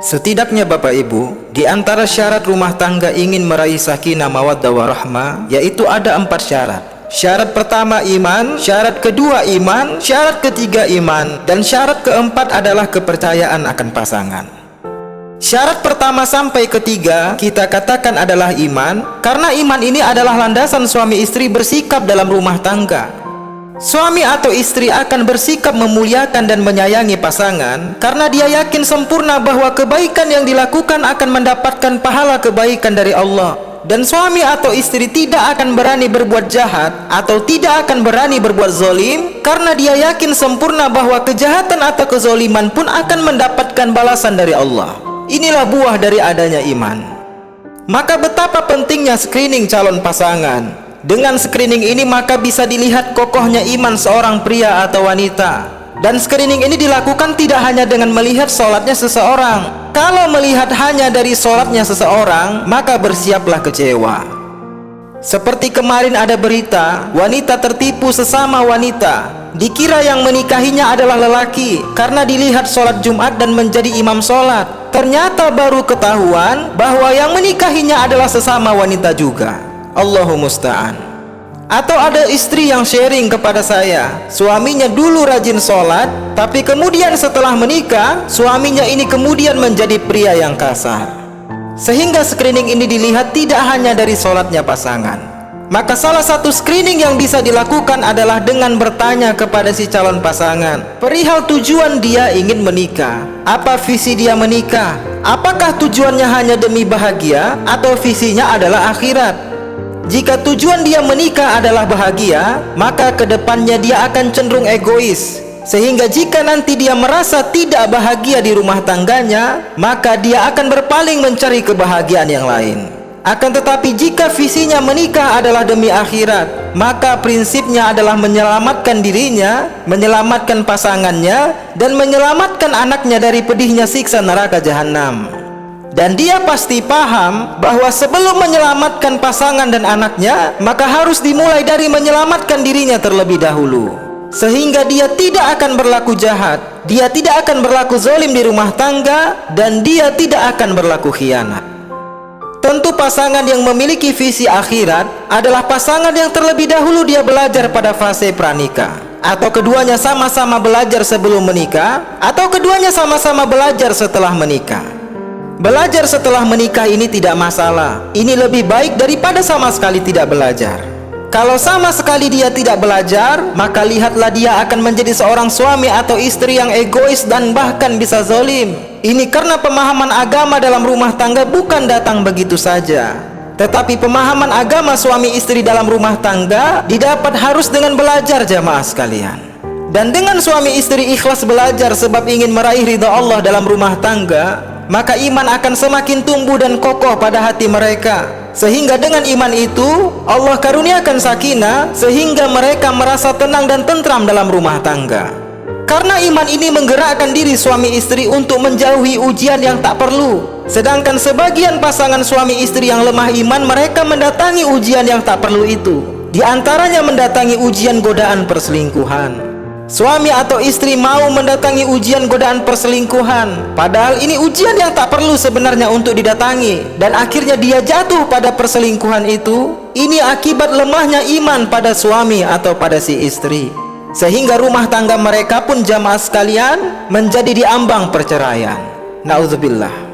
Setidaknya Bapak Ibu, di antara syarat rumah tangga ingin meraih sakinah mawaddah warahmah, yaitu ada 4 syarat. Syarat pertama iman, syarat kedua iman, syarat ketiga iman, dan syarat keempat adalah kepercayaan akan pasangan. Syarat pertama sampai ketiga kita katakan adalah iman, karena iman ini adalah landasan suami istri bersikap dalam rumah tangga. Suami atau istri akan bersikap memuliakan dan menyayangi pasangan karena dia yakin sempurna bahwa kebaikan yang dilakukan akan mendapatkan pahala kebaikan dari Allah. Dan suami atau istri tidak akan berani berbuat jahat atau tidak akan berani berbuat zalim karena dia yakin sempurna bahwa kejahatan atau kezaliman pun akan mendapatkan balasan dari Allah. Inilah buah dari adanya iman. Maka betapa pentingnya screening calon pasangan. Dengan screening ini maka bisa dilihat kokohnya iman seorang pria atau wanita. Dan screening ini dilakukan tidak hanya dengan melihat sholatnya seseorang. Kalau melihat hanya dari sholatnya seseorang, maka bersiaplah kecewa. Seperti kemarin ada berita, wanita tertipu sesama wanita. Dikira yang menikahinya adalah lelaki karena dilihat sholat Jumat dan menjadi imam sholat. Ternyata baru ketahuan bahwa yang menikahinya adalah sesama wanita juga. Allahu musta'an. Atau ada istri yang sharing kepada saya, suaminya dulu rajin sholat, tapi kemudian setelah menikah, suaminya ini kemudian menjadi pria yang kasar. Sehingga screening ini dilihat tidak hanya dari sholatnya pasangan. Maka salah satu screening yang bisa dilakukan adalah dengan bertanya kepada si calon pasangan perihal tujuan dia ingin menikah. Apa visi dia menikah? Apakah tujuannya hanya demi bahagia atau visinya adalah akhirat? Jika tujuan dia menikah adalah bahagia, maka kedepannya dia akan cenderung egois. Sehingga jika nanti dia merasa tidak bahagia di rumah tangganya, maka dia akan berpaling mencari kebahagiaan yang lain. Akan tetapi jika visinya menikah adalah demi akhirat, maka prinsipnya adalah menyelamatkan dirinya, menyelamatkan pasangannya, dan menyelamatkan anaknya dari pedihnya siksa neraka jahanam. Dan dia pasti paham bahwa sebelum menyelamatkan pasangan dan anaknya, maka harus dimulai dari menyelamatkan dirinya terlebih dahulu. Sehingga dia tidak akan berlaku jahat, dia tidak akan berlaku zalim di rumah tangga, dan dia tidak akan berlaku khianat. Tentu pasangan yang memiliki visi akhirat adalah pasangan yang terlebih dahulu dia belajar pada fase pranikah, atau keduanya sama-sama belajar sebelum menikah, atau keduanya sama-sama belajar setelah menikah. Belajar setelah menikah ini tidak masalah. Ini lebih baik daripada sama sekali tidak belajar. Kalau sama sekali dia tidak belajar, maka lihatlah dia akan menjadi seorang suami atau istri yang egois dan bahkan bisa zalim. Ini karena pemahaman agama dalam rumah tangga bukan datang begitu saja. Tetapi pemahaman agama suami istri dalam rumah tangga didapat harus dengan belajar, jamaah sekalian. Dan dengan suami istri ikhlas belajar sebab ingin meraih ridha Allah dalam rumah tangga, maka iman akan semakin tumbuh dan kokoh pada hati mereka. Sehingga dengan iman itu Allah karuniakan sakinah, sehingga mereka merasa tenang dan tentram dalam rumah tangga. Karena iman ini menggerakkan diri suami istri untuk menjauhi ujian yang tak perlu. Sedangkan sebagian pasangan suami istri yang lemah iman, mereka mendatangi ujian yang tak perlu itu. Di antaranya mendatangi ujian godaan perselingkuhan. Suami atau istri mau mendatangi ujian godaan perselingkuhan, padahal ini ujian yang tak perlu sebenarnya untuk didatangi, dan akhirnya dia jatuh pada perselingkuhan itu. Ini akibat lemahnya iman pada suami atau pada si istri, sehingga rumah tangga mereka pun, jamaah sekalian, menjadi diambang perceraian. Na'udzubillah.